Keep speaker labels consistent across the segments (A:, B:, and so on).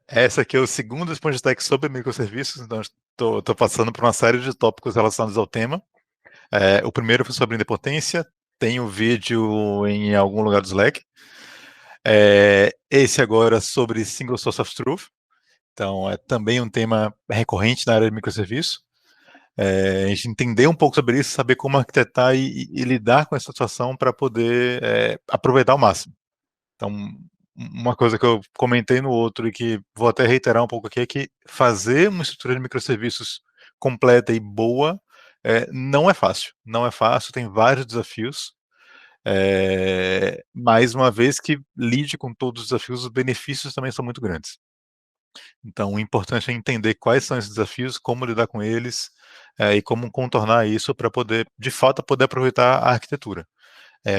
A: Essa aqui é o segundo Sponge Stack sobre microserviços, então estou passando por uma série de tópicos relacionados ao tema. O primeiro foi sobre indepotência, tem o vídeo em algum lugar do Slack. Esse agora sobre Single Source of Truth, então é também um tema recorrente na área de microserviço. A gente entender um pouco sobre isso, saber como arquitetar e lidar com essa situação para poder aproveitar ao máximo. Então, uma coisa que eu comentei no outro e que vou até reiterar um pouco aqui é que fazer uma estrutura de microserviços completa e boa não é fácil. Não é fácil, tem vários desafios. Mais uma vez que lide com todos os desafios, os benefícios também são muito grandes. Então, o importante é entender quais são esses desafios, como lidar com eles e como contornar isso para poder, de fato, poder aproveitar a arquitetura.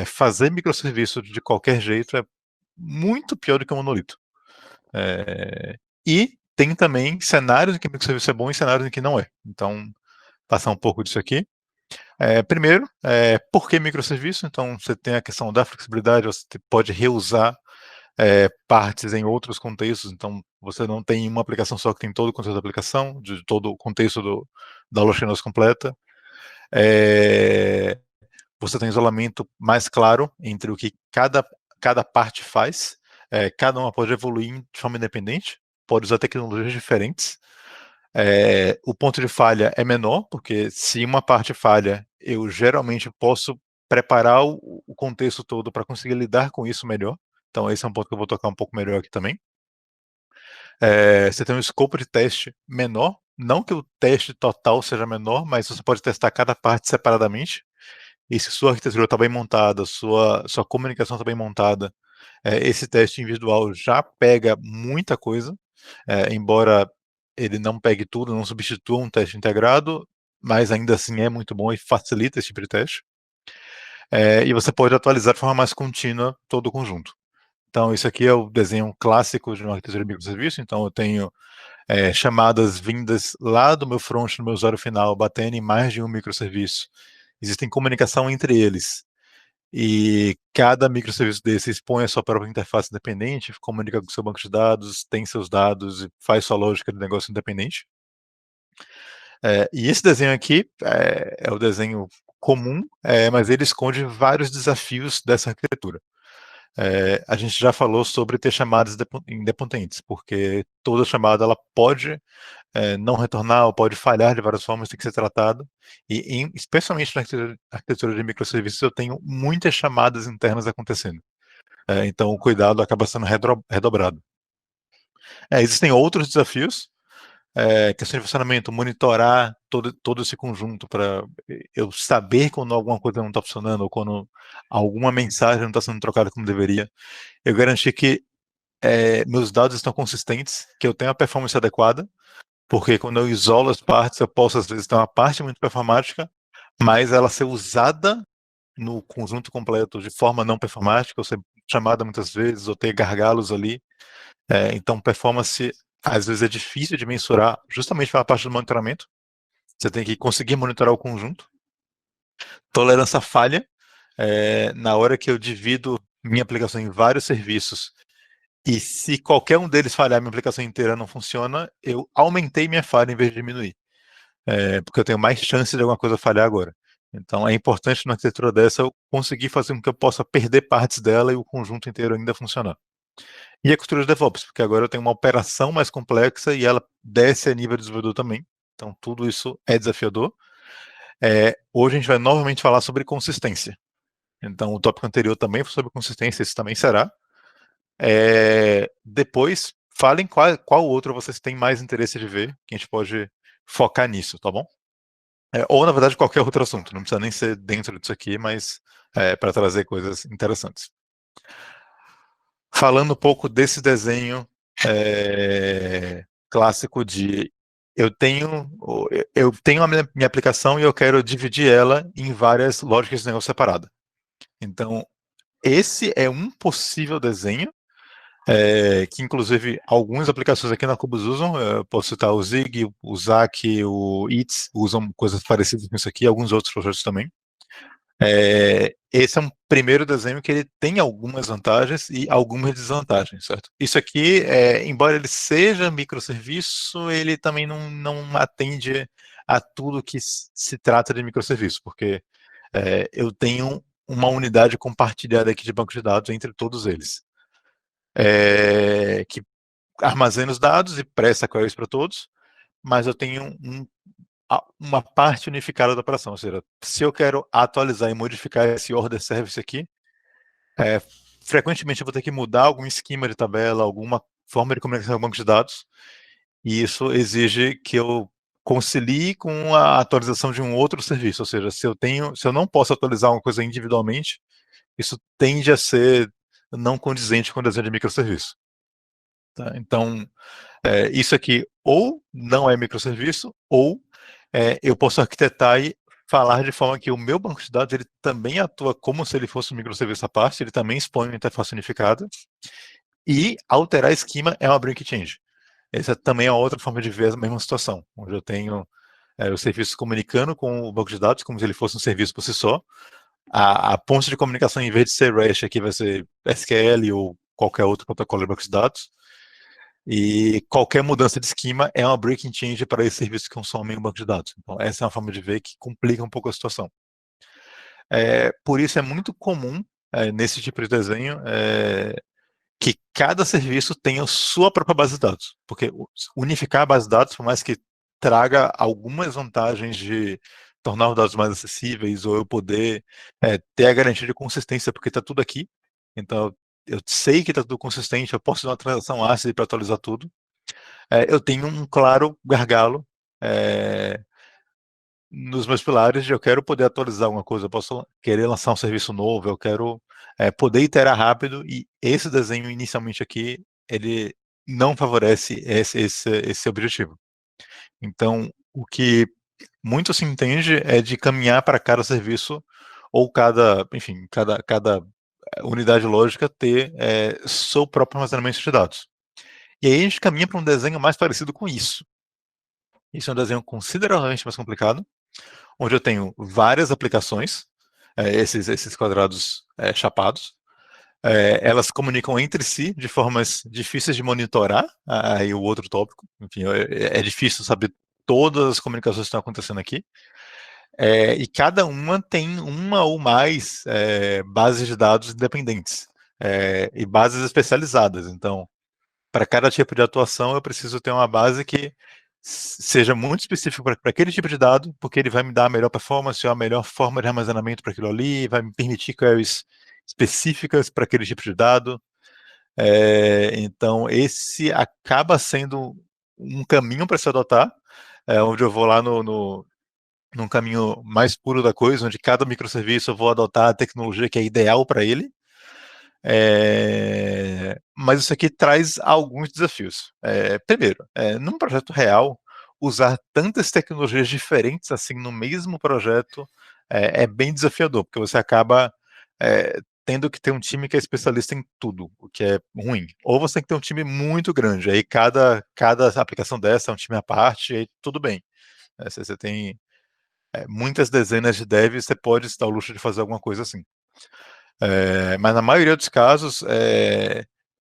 A: Fazer microserviço de qualquer jeito é muito pior do que um monolito. E tem também cenários em que microserviço é bom e cenários em que não é. Então, passar um pouco disso aqui. Primeiro, por que microserviço? Então, você tem a questão da flexibilidade, você pode reusar partes em outros contextos, então você não tem uma aplicação só que tem todo o contexto da aplicação, de todo o contexto da Holoclean completa. Você tem isolamento mais claro entre o que cada parte faz, cada uma pode evoluir de forma independente, pode usar tecnologias diferentes. O ponto de falha é menor, porque se uma parte falha, eu geralmente posso preparar o contexto todo para conseguir lidar com isso melhor. Então esse é um ponto que eu vou tocar um pouco melhor aqui também. Você tem um escopo de teste menor, não que o teste total seja menor, mas você pode testar cada parte separadamente. E se sua arquitetura está bem montada, sua comunicação está bem montada, esse teste individual já pega muita coisa, embora ele não pegue tudo, não substitua um teste integrado, mas ainda assim é muito bom e facilita esse tipo de teste. E você pode atualizar de forma mais contínua todo o conjunto. Então, isso aqui é o desenho clássico de uma arquitetura de microserviço. Então, eu tenho chamadas vindas lá do meu front, do meu usuário final, batendo em mais de um microserviço. Existem comunicação entre eles. E cada microserviço desse expõe a sua própria interface independente, comunica com o seu banco de dados, tem seus dados e faz sua lógica de negócio independente. E esse desenho aqui é o desenho comum, mas ele esconde vários desafios dessa arquitetura. A gente já falou sobre ter chamadas independentes, porque toda chamada ela pode não retornar ou pode falhar de várias formas, tem que ser tratado. E especialmente na arquitetura de microserviços, eu tenho muitas chamadas internas acontecendo. Então o cuidado acaba sendo redobrado. Existem outros desafios, questão de funcionamento, monitorar todo esse conjunto para eu saber quando alguma coisa não está funcionando ou quando alguma mensagem não está sendo trocada como deveria. Eu garantir que meus dados estão consistentes, que eu tenho a performance adequada, porque quando eu isolo as partes, eu posso às vezes ter uma parte muito performática, mas ela ser usada no conjunto completo de forma não performática, ou ser chamada muitas vezes, ou ter gargalos ali. Então, performance às vezes é difícil de mensurar, justamente pela parte do monitoramento. Você tem que conseguir monitorar o conjunto. Tolerância à falha, na hora que eu divido minha aplicação em vários serviços, e se qualquer um deles falhar, minha aplicação inteira não funciona, eu aumentei minha falha em vez de diminuir. Porque eu tenho mais chance de alguma coisa falhar agora. Então é importante na arquitetura dessa eu conseguir fazer com que eu possa perder partes dela e o conjunto inteiro ainda funcionar. E a cultura de DevOps, porque agora eu tenho uma operação mais complexa e ela desce a nível de desenvolvedor também. Então tudo isso é desafiador. Hoje a gente vai novamente falar sobre consistência. Então o tópico anterior também foi sobre consistência, esse também será. Depois, falem qual outro vocês têm mais interesse de ver, que a gente pode focar nisso, tá bom? Ou, na verdade, qualquer outro assunto, não precisa nem ser dentro disso aqui, mas para trazer coisas interessantes. Falando um pouco desse desenho clássico de eu tenho a minha aplicação e eu quero dividir ela em várias lógicas de negócio separadas. Então, esse é um possível desenho, que inclusive algumas aplicações aqui na Cubus usam. Eu posso citar o Zig, o Zack, o Eats, usam coisas parecidas com isso aqui, alguns outros projetos também. Esse é um primeiro desenho que ele tem algumas vantagens e algumas desvantagens, certo? Isso aqui, embora ele seja microserviço, ele também não atende a tudo que se trata de microserviço, porque eu tenho uma unidade compartilhada aqui de banco de dados entre todos eles, que armazena os dados e presta queries para todos, mas eu tenho uma parte unificada da operação, ou seja, se eu quero atualizar e modificar esse order service aqui, frequentemente eu vou ter que mudar algum esquema de tabela, alguma forma de comunicação com o banco de dados, e isso exige que eu concilie com a atualização de um outro serviço, ou seja, se eu não posso atualizar uma coisa individualmente, isso tende a ser não condizente com o desenho de microserviço. Tá? Então, isso aqui ou não é microserviço, ou eu posso arquitetar e falar de forma que o meu banco de dados ele também atua como se ele fosse um microserviço à parte, ele também expõe uma interface unificada, e alterar esquema é uma break change. Essa também é outra forma de ver a mesma situação, onde eu tenho o serviço comunicando com o banco de dados como se ele fosse um serviço por si só. A ponte de comunicação, em vez de ser REST, aqui vai ser SQL ou qualquer outro protocolo de banco de dados. E qualquer mudança de esquema é uma breaking change para esse serviço que consome um banco de dados. Então, essa é uma forma de ver que complica um pouco a situação. Por isso é muito comum, nesse tipo de desenho, que cada serviço tenha a sua própria base de dados. Porque unificar a base de dados, por mais que traga algumas vantagens de tornar os dados mais acessíveis, ou eu poder ter a garantia de consistência, porque está tudo aqui. Então, eu sei que está tudo consistente, eu posso fazer uma transação ácida para atualizar tudo. Eu tenho um claro gargalo nos meus pilares de eu quero poder atualizar alguma coisa, eu posso querer lançar um serviço novo, eu quero poder iterar rápido, e esse desenho inicialmente aqui, ele não favorece esse objetivo. Então, o que muito se entende é de caminhar para cada serviço, ou enfim, cada unidade lógica ter seu próprio armazenamento de dados. E aí a gente caminha para um desenho mais parecido com isso. Isso é um desenho consideravelmente mais complicado, onde eu tenho várias aplicações, esses quadrados chapados, elas comunicam entre si de formas difíceis de monitorar, aí o outro tópico, enfim, é difícil saber todas as comunicações que estão acontecendo aqui, e cada uma tem uma ou mais bases de dados independentes, e bases especializadas. Então, para cada tipo de atuação, eu preciso ter uma base que seja muito específica para aquele tipo de dado, porque ele vai me dar a melhor performance, a melhor forma de armazenamento para aquilo ali, vai me permitir queries específicas para aquele tipo de dado. Então, esse acaba sendo um caminho para se adotar, onde eu vou lá num caminho mais puro da coisa, onde cada microserviço eu vou adotar a tecnologia que é ideal para ele. Mas isso aqui traz alguns desafios. Primeiro, num projeto real, usar tantas tecnologias diferentes assim no mesmo projeto é bem desafiador, porque você acaba tendo que ter um time que é especialista em tudo, o que é ruim. Ou você tem que ter um time muito grande, aí cada aplicação dessa é um time à parte, aí tudo bem. Se você tem muitas dezenas de devs, você pode se dar o luxo de fazer alguma coisa assim. Mas na maioria dos casos,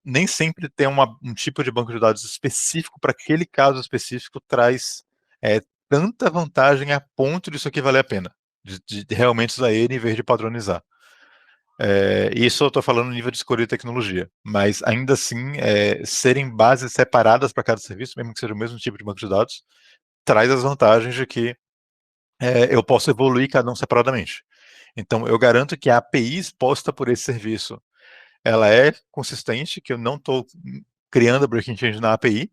A: nem sempre ter um tipo de banco de dados específico para aquele caso específico traz tanta vantagem a ponto disso aqui valer a pena, de realmente usar ele em vez de padronizar. Isso eu estou falando no nível de escolha de tecnologia, mas ainda assim, serem bases separadas para cada serviço, mesmo que seja o mesmo tipo de banco de dados, traz as vantagens de que eu posso evoluir cada um separadamente. Então, eu garanto que a API exposta por esse serviço, ela é consistente, que eu não estou criando breaking change na API,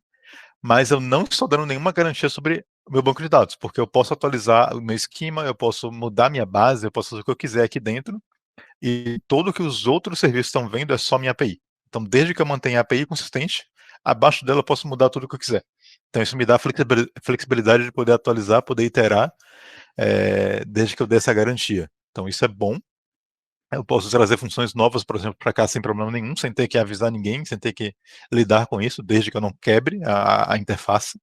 A: mas eu não estou dando nenhuma garantia sobre o meu banco de dados, porque eu posso atualizar o meu esquema, eu posso mudar minha base, eu posso fazer o que eu quiser aqui dentro, e tudo que os outros serviços estão vendo é só minha API. Então, desde que eu mantenha a API consistente, abaixo dela eu posso mudar tudo o que eu quiser. Então, isso me dá flexibilidade de poder atualizar, poder iterar, desde que eu dê essa garantia. Então, isso é bom. Eu posso trazer funções novas, por exemplo, para cá sem problema nenhum, sem ter que avisar ninguém, sem ter que lidar com isso, desde que eu não quebre a interface.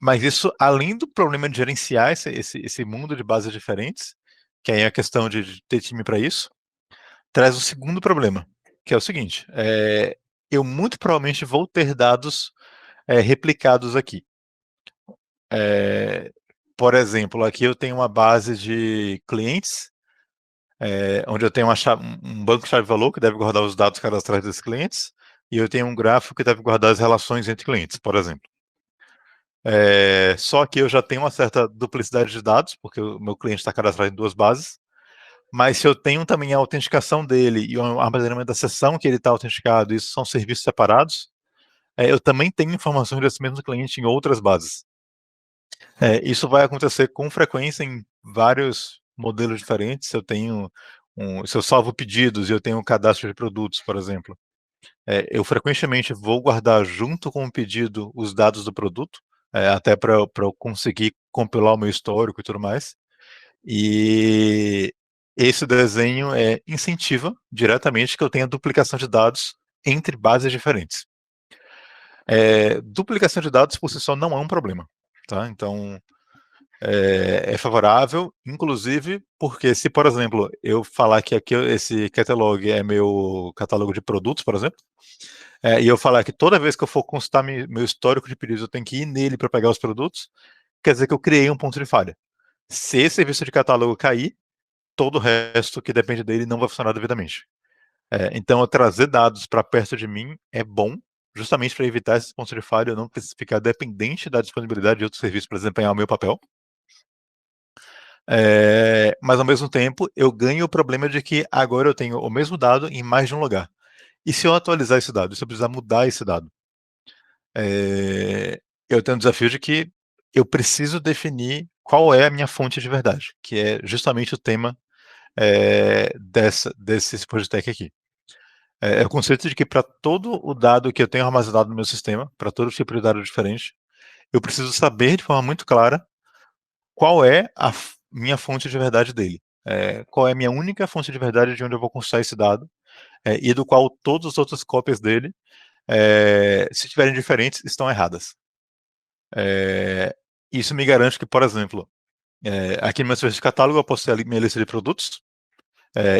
A: Mas isso, além do problema de gerenciar esse mundo de bases diferentes, que aí é a questão de ter time para isso, traz um segundo problema, que é o seguinte: eu muito provavelmente vou ter dados replicados aqui. Por exemplo, aqui eu tenho uma base de clientes, onde eu tenho um banco de chave de valor que deve guardar os dados cadastrais desses clientes, e eu tenho um gráfico que deve guardar as relações entre clientes, por exemplo. Só que eu já tenho uma certa duplicidade de dados, porque o meu cliente está cadastrado em 2 bases, mas se eu tenho também a autenticação dele e o armazenamento da sessão que ele está autenticado, isso são serviços separados, eu também tenho informações desse mesmo cliente em outras bases. Isso vai acontecer com frequência em vários modelos diferentes. Se eu salvo pedidos e eu tenho um cadastro de produtos, por exemplo, eu frequentemente vou guardar junto com o pedido os dados do produto, até para eu conseguir compilar o meu histórico e tudo mais. E esse desenho incentiva diretamente que eu tenha duplicação de dados entre bases diferentes. Duplicação de dados por si só não é um problema, tá? Então, é favorável, inclusive porque se, por exemplo, eu falar que aqui esse catalog é meu catálogo de produtos, por exemplo, e eu falar que toda vez que eu for consultar meu histórico de pedidos eu tenho que ir nele para pegar os produtos, quer dizer que eu criei um ponto de falha. Se esse serviço de catálogo cair, todo o resto que depende dele não vai funcionar devidamente. Então, eu trazer dados para perto de mim é bom, justamente para evitar esses pontos de falha, eu não ficar dependente da disponibilidade de outros serviços para desempenhar o meu papel. Mas ao mesmo tempo, eu ganho o problema de que agora eu tenho o mesmo dado em mais de um lugar. E se eu atualizar esse dado? E se eu precisar mudar esse dado? Eu tenho um desafio de que eu preciso definir qual é a minha fonte de verdade, que é justamente o tema desse Spojitec aqui. É o conceito de que para todo o dado que eu tenho armazenado no meu sistema, para todo tipo de dado diferente, eu preciso saber de forma muito clara qual é a minha fonte de verdade dele. Qual é a minha única fonte de verdade de onde eu vou consultar esse dado, e do qual todas as outras cópias dele, se tiverem diferentes, estão erradas. Isso me garante que, por exemplo, aqui no meu serviço de catálogo eu posso ter a minha lista de produtos,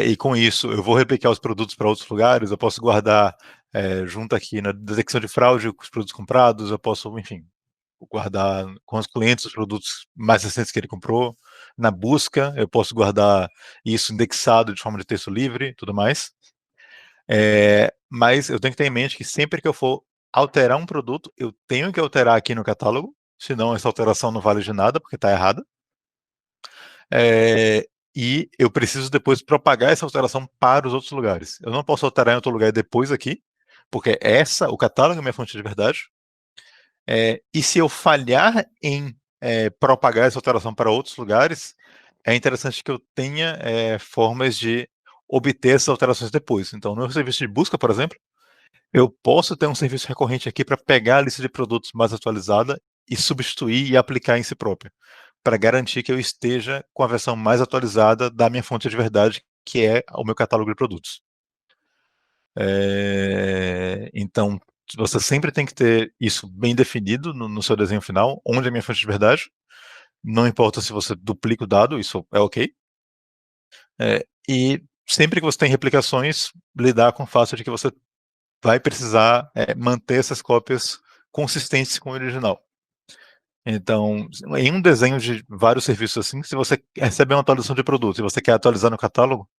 A: e com isso eu vou replicar os produtos para outros lugares, eu posso guardar junto aqui na detecção de fraude os produtos comprados, eu posso, enfim, guardar com os clientes os produtos mais recentes que ele comprou. Na busca, eu posso guardar isso indexado de forma de texto livre, tudo mais. Mas eu tenho que ter em mente que sempre que eu for alterar um produto, eu tenho que alterar aqui no catálogo, senão essa alteração não vale de nada, porque está errada. E eu preciso depois propagar essa alteração para os outros lugares. Eu não posso alterar em outro lugar depois aqui, porque o catálogo é minha fonte de verdade. E se eu falhar em propagar essa alteração para outros lugares, é interessante que eu tenha formas de obter essas alterações depois. Então, no meu serviço de busca, por exemplo, eu posso ter um serviço recorrente aqui para pegar a lista de produtos mais atualizada e substituir e aplicar em si próprio, para garantir que eu esteja com a versão mais atualizada da minha fonte de verdade, que é o meu catálogo de produtos. Então, você sempre tem que ter isso bem definido no seu desenho final, onde é a minha fonte de verdade. Não importa se você duplica o dado, isso é ok. E sempre que você tem replicações, lidar com o fato de que você vai precisar manter essas cópias consistentes com o original. Então, em um desenho de vários serviços assim, se você recebe uma atualização de produto e você quer atualizar no catálogo,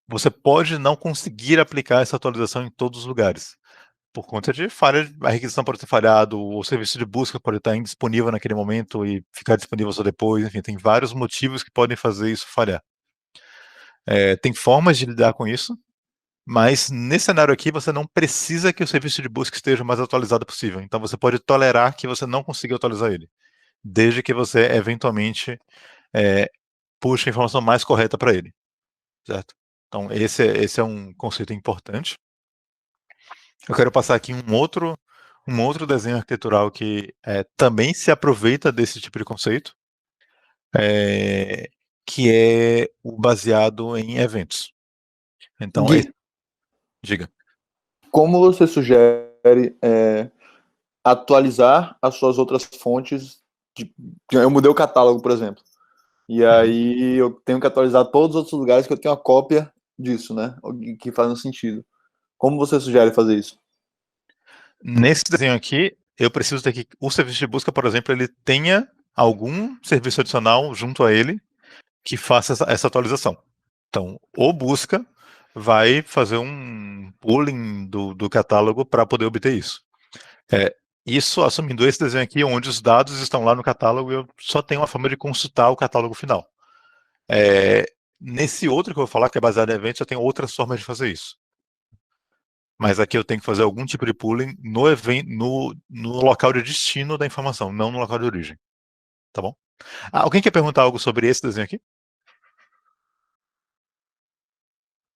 A: você pode não conseguir aplicar essa atualização em todos os lugares, por conta de falha, a requisição pode ter falhado, o serviço de busca pode estar indisponível naquele momento e ficar disponível só depois, enfim, tem vários motivos que podem fazer isso falhar. Tem formas de lidar com isso, mas nesse cenário aqui você não precisa que o serviço de busca esteja o mais atualizado possível, então você pode tolerar que você não consiga atualizar ele, desde que você eventualmente puxe a informação mais correta para ele, certo? Então esse é um conceito importante. Eu quero passar aqui um outro desenho arquitetural que também se aproveita desse tipo de conceito, que é o baseado em eventos. Então,
B: Gui,
A: diga.
B: como você sugere atualizar as suas outras fontes. Eu mudei o catálogo, por exemplo. E
A: Uhum.
B: aí eu tenho que atualizar todos os outros lugares que eu tenho a cópia disso, né? Que faz um sentido. Como você sugere fazer isso?
A: Nesse desenho aqui, eu preciso ter que o serviço de busca, por exemplo, ele tenha algum serviço adicional junto a ele que faça essa atualização. Então, o busca vai fazer um pooling do catálogo para poder obter isso. Isso assumindo esse desenho aqui, onde os dados estão lá no catálogo, eu só tenho uma forma de consultar o catálogo final. Nesse outro que eu vou falar, que é baseado em eventos, eu tenho outras formas de fazer isso. Mas aqui eu tenho que fazer algum tipo de pooling no, no local de destino da informação, não no local de origem. Tá bom? Alguém quer perguntar algo sobre esse desenho aqui?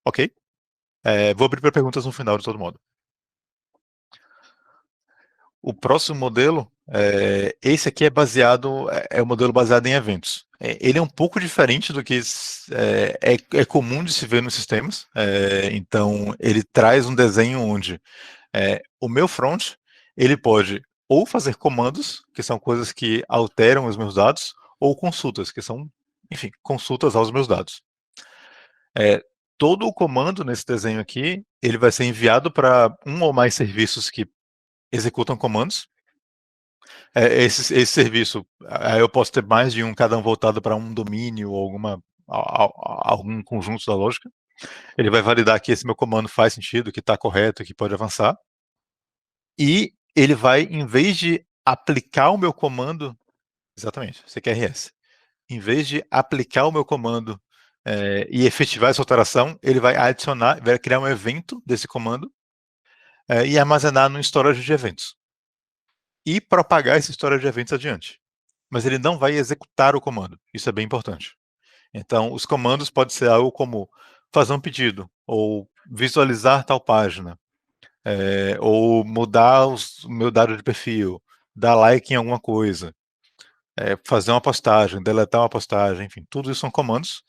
A: Ok. Vou abrir para perguntas no final, de todo modo. O próximo modelo, esse aqui é um modelo baseado em eventos. Ele é um pouco diferente do que é comum de se ver nos sistemas. Então, ele traz um desenho onde o meu front, ele pode ou fazer comandos, que são coisas que alteram os meus dados, ou consultas, que são, enfim, consultas aos meus dados. Todo o comando nesse desenho aqui, ele vai ser enviado para um ou mais serviços que executam comandos. Esse serviço, aí eu posso ter mais de um, cada um voltado para um domínio ou algum conjunto da lógica. Ele vai validar que esse meu comando faz sentido, que está correto, que pode avançar. E ele vai, em vez de aplicar o meu comando, exatamente, CQRS, em vez de aplicar o meu comando e efetivar essa alteração, ele vai adicionar, vai criar um evento desse comando e armazenar no storage de eventos. E propagar esse storage de eventos adiante. Mas ele não vai executar o comando. Isso é bem importante. Então, os comandos podem ser algo como fazer um pedido, ou visualizar tal página, ou mudar o meu dado de perfil, dar like em alguma coisa, fazer uma postagem, deletar uma postagem, enfim, tudo isso são comandos.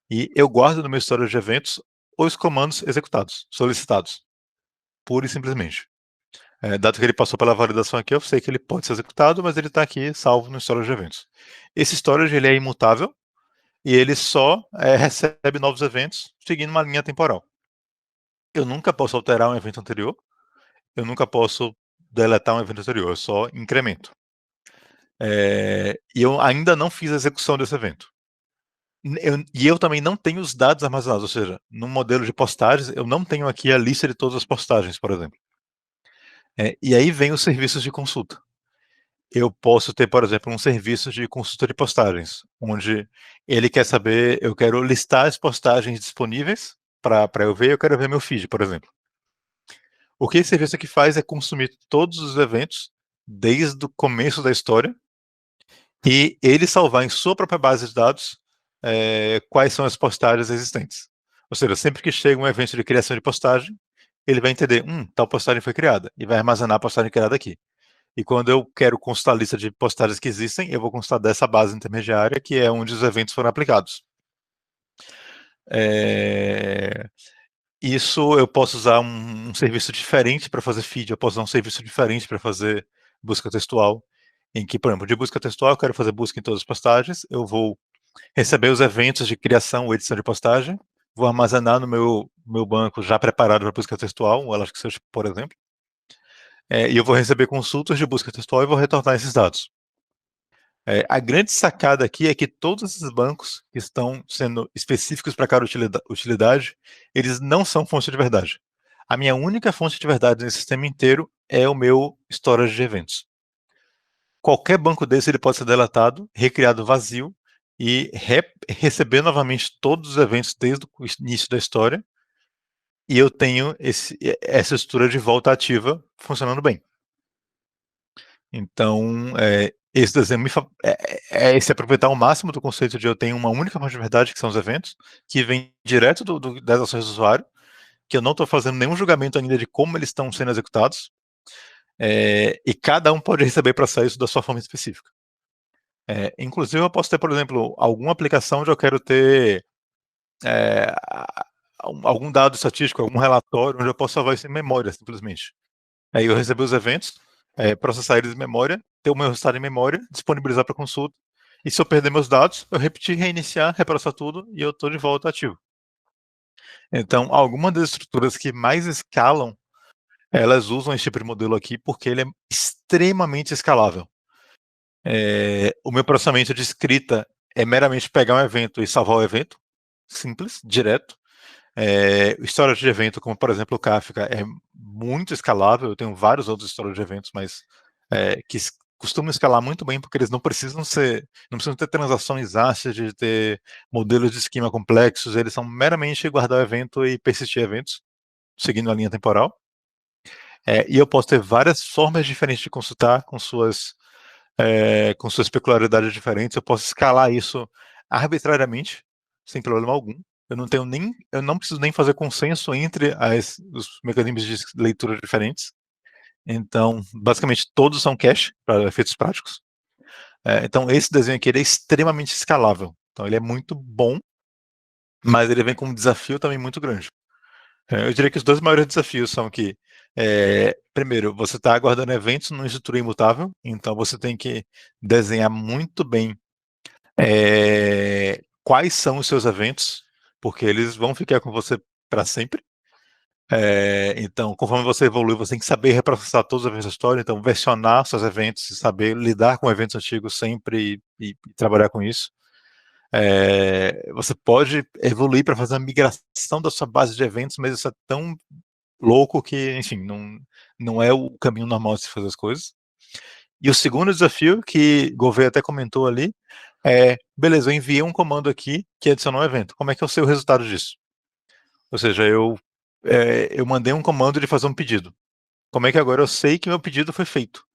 A: E eu guardo no meu histórico de eventos os comandos executados, solicitados, pura e simplesmente. Dado que ele passou pela validação aqui, eu sei que ele pode ser executado, mas ele está aqui salvo no storage de eventos. Esse storage ele é imutável e ele só recebe novos eventos seguindo uma linha temporal. Eu nunca posso alterar um evento anterior, eu nunca posso deletar um evento anterior, eu só incremento. E eu ainda não fiz a execução desse evento. E eu também não tenho os dados armazenados, ou seja, no modelo de postagens, eu não tenho aqui a lista de todas as postagens, por exemplo. E aí vem os serviços de consulta. Eu posso ter, por exemplo, um serviço de consulta de postagens, onde ele quer saber, eu quero listar as postagens disponíveis para eu ver, eu quero ver meu feed, por exemplo. O que esse serviço aqui faz é consumir todos os eventos desde o começo da história e ele salvar em sua própria base de dados quais são as postagens existentes. Ou seja, sempre que chega um evento de criação de postagem, ele vai entender, tal postagem foi criada, e vai armazenar a postagem criada aqui. E quando eu quero consultar a lista de postagens que existem, eu vou consultar dessa base intermediária, que é onde os eventos foram aplicados. Isso eu posso usar um serviço diferente para fazer feed, eu posso usar um serviço diferente para fazer busca textual, em que, por exemplo, de busca textual eu quero fazer busca em todas as postagens, eu vou receber os eventos de criação ou edição de postagem, vou armazenar no meu banco já preparado para busca textual, o Elasticsearch, por exemplo, e eu vou receber consultas de busca textual e vou retornar esses dados. A grande sacada aqui é que todos esses bancos que estão sendo específicos para cada utilidade, eles não são fonte de verdade. A minha única fonte de verdade nesse sistema inteiro é o meu storage de eventos. Qualquer banco desse ele pode ser deletado, recriado vazio e receber novamente todos os eventos desde o início da história, e eu tenho essa estrutura de volta ativa funcionando bem. Então, esse desenho se aproveitar ao máximo do conceito de eu tenho uma única fonte de verdade, que são os eventos, que vem direto das ações do usuário, que eu não estou fazendo nenhum julgamento ainda de como eles estão sendo executados, e cada um pode receber para sair isso da sua forma específica. Inclusive, eu posso ter, por exemplo, alguma aplicação onde eu quero ter algum dado estatístico, algum relatório, onde eu posso salvar isso em memória, simplesmente. Aí eu recebo os eventos, processar eles em memória, ter o meu resultado em memória, disponibilizar para consulta, e se eu perder meus dados, eu repetir, reiniciar, reprocessar tudo, e eu estou de volta ativo. Então, algumas das estruturas que mais escalam, elas usam esse tipo de modelo aqui, porque ele é extremamente escalável. O meu processamento de escrita é meramente pegar um evento e salvar o evento, simples, direto. História de evento, como por exemplo o Kafka, é muito escalável. Eu tenho vários outros histórias de eventos, mas que costumam escalar muito bem, porque eles não precisam ter transações ácidas, de ter modelos de esquema complexos. Eles são meramente guardar o evento e persistir eventos, seguindo a linha temporal. E eu posso ter várias formas diferentes de consultar com suas peculiaridades diferentes. Eu posso escalar isso arbitrariamente, sem problema algum. Eu não preciso nem fazer consenso entre os mecanismos de leitura diferentes. Então, basicamente, todos são cache para efeitos práticos. Então, esse desenho aqui ele é extremamente escalável. Então, ele é muito bom, mas ele vem com um desafio também muito grande. Eu diria que os dois maiores desafios são que, primeiro, você está aguardando eventos numa estrutura imutável, então você tem que desenhar muito bem quais são os seus eventos, porque eles vão ficar com você para sempre. Então, conforme você evolui, você tem que saber reprocessar todos os eventos da história, então versionar seus eventos e saber lidar com eventos antigos sempre e trabalhar com isso. Você pode evoluir para fazer a migração da sua base de eventos, mas isso é tão louco que, enfim, não é o caminho normal de se fazer as coisas. E o segundo desafio, que Gouveia até comentou ali, beleza, eu enviei um comando aqui que adicionou um evento. Como é que eu sei o resultado disso? Ou seja, eu mandei um comando de fazer um pedido. Como é que agora eu sei que meu pedido foi feito?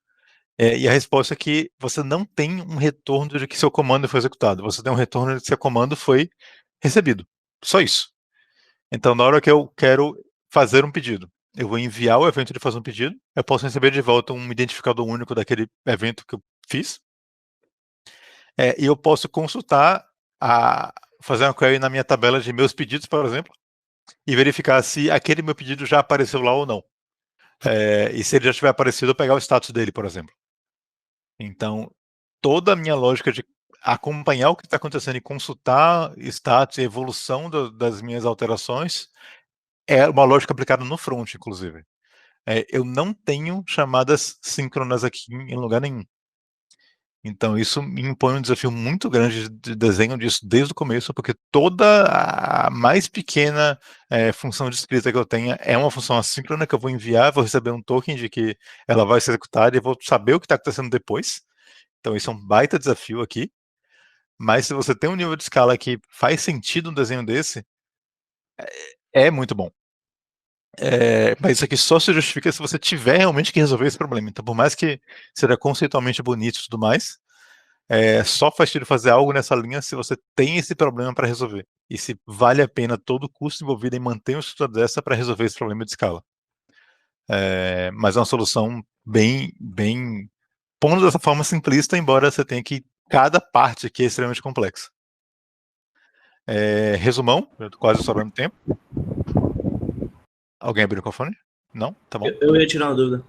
A: E a resposta é que você não tem um retorno de que seu comando foi executado. Você tem um retorno de que seu comando foi recebido. Só isso. Então, na hora que eu quero fazer um pedido, eu vou enviar o evento de fazer um pedido, eu posso receber de volta um identificador único daquele evento que eu fiz, e eu posso consultar, fazer uma query na minha tabela de meus pedidos, por exemplo, e verificar se aquele meu pedido já apareceu lá ou não. E se ele já tiver aparecido, eu pegar o status dele, por exemplo. Então, toda a minha lógica de acompanhar o que está acontecendo e consultar status e evolução das minhas alterações é uma lógica aplicada no front, inclusive. Eu não tenho chamadas síncronas aqui em lugar nenhum. Então, isso me impõe um desafio muito grande de desenho disso desde o começo, porque toda a mais pequena função de escrita que eu tenha é uma função assíncrona que eu vou enviar, vou receber um token de que ela vai ser executada e vou saber o que está acontecendo depois. Então, isso é um baita desafio aqui. Mas se você tem um nível de escala que faz sentido um desenho desse, é muito bom. Mas isso aqui só se justifica se você tiver realmente que resolver esse problema. Então, por mais que seja conceitualmente bonito e tudo mais, só faz sentido fazer algo nessa linha se você tem esse problema para resolver. E se vale a pena todo o custo envolvido em manter uma estrutura dessa para resolver esse problema de escala. Mas é uma solução bem pondo dessa forma simplista, embora você tenha que cada parte aqui é extremamente complexa. Resumão, eu tô quase estourando tempo. Alguém abriu o microfone? Não? Tá bom.
C: Eu ia tirar uma dúvida.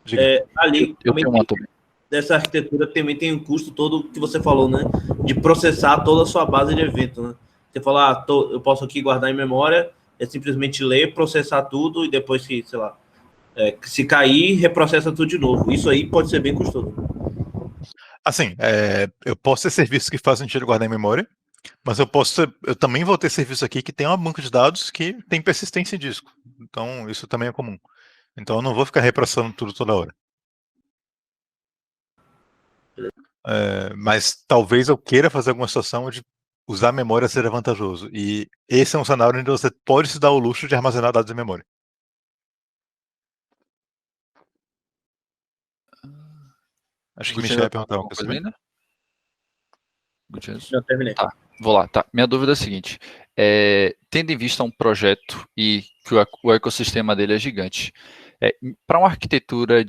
A: Diga.
C: Ali,
D: eu tenho uma também.
C: Dessa arquitetura também tem um custo todo que você falou, né? De processar toda a sua base de evento, né? Você fala, eu posso aqui guardar em memória, simplesmente ler, processar tudo e depois, sei lá, se cair, reprocessa tudo de novo. Isso aí pode ser bem custoso.
A: Assim, eu posso ter serviços que fazem sentido guardar em memória, mas eu também vou ter serviço aqui que tem uma banca de dados que tem persistência em disco. Então, isso também é comum. Então, eu não vou ficar reprocessando tudo toda hora. Mas talvez eu queira fazer alguma situação onde usar a memória seja vantajoso. E esse é um cenário onde você pode se dar o luxo de armazenar dados em memória. Acho que o Michel ia perguntar uma coisa ainda.
C: Já terminei.
D: Tá, vou lá. Tá. Minha dúvida é a seguinte. Tendo em vista um projeto e que o ecossistema dele é gigante, para uma arquitetura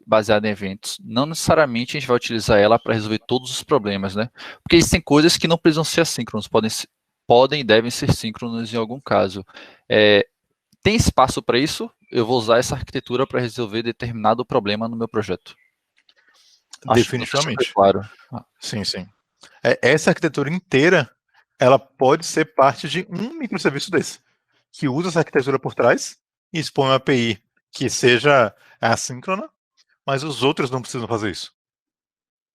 D: baseada em eventos, não necessariamente a gente vai utilizar ela para resolver todos os problemas, né? Porque existem coisas que não precisam ser assíncronos, podem e devem ser síncronos em algum caso. tem espaço para isso, eu vou usar essa arquitetura para resolver determinado problema no meu projeto.
A: Definitivamente.
D: Claro.
A: Sim, sim. Essa arquitetura inteira, ela pode ser parte de um microserviço desse, que usa essa arquitetura por trás e expõe uma API que seja assíncrona, mas os outros não precisam fazer isso.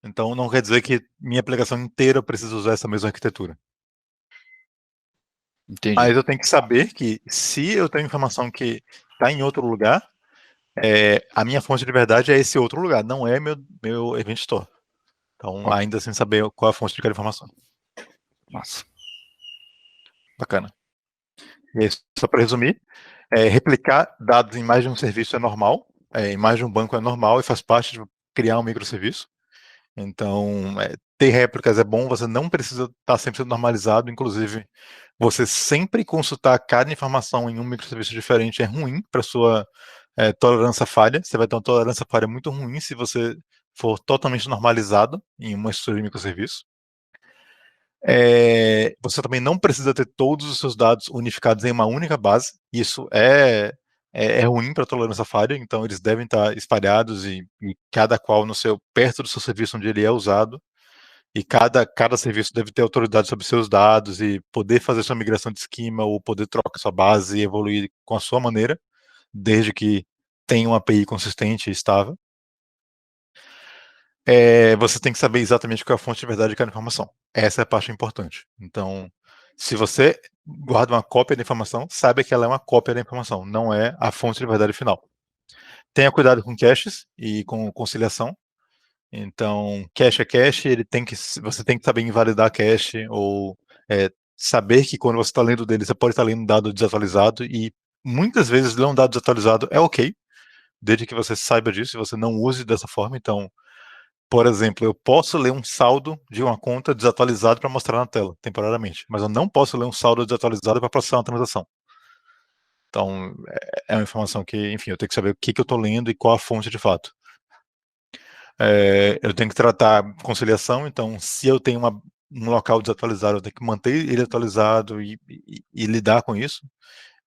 A: Então, não quer dizer que minha aplicação inteira precisa usar essa mesma arquitetura.
D: Entendi.
A: Mas eu tenho que saber que, se eu tenho informação que está em outro lugar, a minha fonte de verdade é esse outro lugar, não é meu Event Store. Então, ainda sem saber qual é a fonte de cada informação.
D: Massa.
A: Bacana. E aí, só para resumir, replicar dados em mais de um serviço é normal, em mais de um banco é normal e faz parte de criar um microserviço. Então, ter réplicas é bom, você não precisa estar sempre sendo normalizado, inclusive, você sempre consultar cada informação em um microserviço diferente é ruim para sua tolerância à falha. Você vai ter uma tolerância à falha muito ruim se você for totalmente normalizado em uma estrutura de microserviço. Você também não precisa ter todos os seus dados unificados em uma única base. Isso é ruim para a tolerância à falha, então eles devem estar espalhados e cada qual perto do seu serviço onde ele é usado. E cada serviço deve ter autoridade sobre seus dados e poder fazer sua migração de esquema ou poder trocar sua base e evoluir com a sua maneira, desde que tenha uma API consistente e estável. Você tem que saber exatamente qual é a fonte de verdade de cada informação. Essa é a parte importante. Então, se você guarda uma cópia da informação, saiba que ela é uma cópia da informação, não é a fonte de verdade final. Tenha cuidado com caches e com conciliação. Então, cache é cache, você tem que saber invalidar cache ou saber que quando você está lendo dele, você pode estar lendo um dado desatualizado e muitas vezes ler um dado desatualizado é ok, desde que você saiba disso e você não use dessa forma. Então, por exemplo, eu posso ler um saldo de uma conta desatualizado para mostrar na tela, temporariamente, mas eu não posso ler um saldo desatualizado para processar uma transação. Então, é uma informação que, enfim, eu tenho que saber o que eu estou lendo e qual a fonte de fato. Eu tenho que tratar conciliação, então, se eu tenho um local desatualizado, eu tenho que manter ele atualizado e lidar com isso.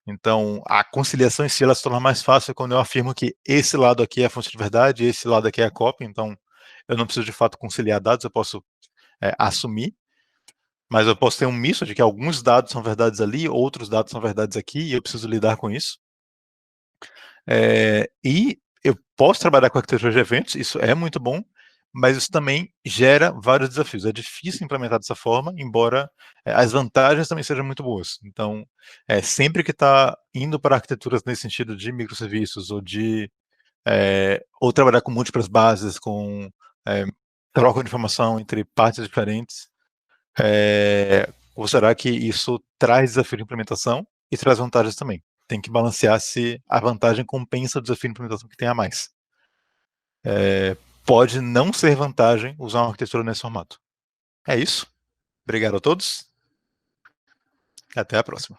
A: Então, a conciliação em si, ela se torna mais fácil quando eu afirmo que esse lado aqui é a fonte de verdade e esse lado aqui é a cópia. Então, eu não preciso de fato conciliar dados, eu posso assumir, mas eu posso ter um misto de que alguns dados são verdades ali, outros dados são verdades aqui, e eu preciso lidar com isso. E eu posso trabalhar com arquitetura de eventos, isso é muito bom, mas isso também gera vários desafios. É difícil implementar dessa forma, embora as vantagens também sejam muito boas. Então, sempre que está indo para arquiteturas nesse sentido de microserviços ou trabalhar com múltiplas bases, com troca de informação entre partes diferentes, considerar que isso traz desafio de implementação e traz vantagens também. Tem que balancear se a vantagem compensa o desafio de implementação que tem a mais. Pode não ser vantagem usar uma arquitetura nesse formato. É isso. Obrigado a todos. Até a próxima.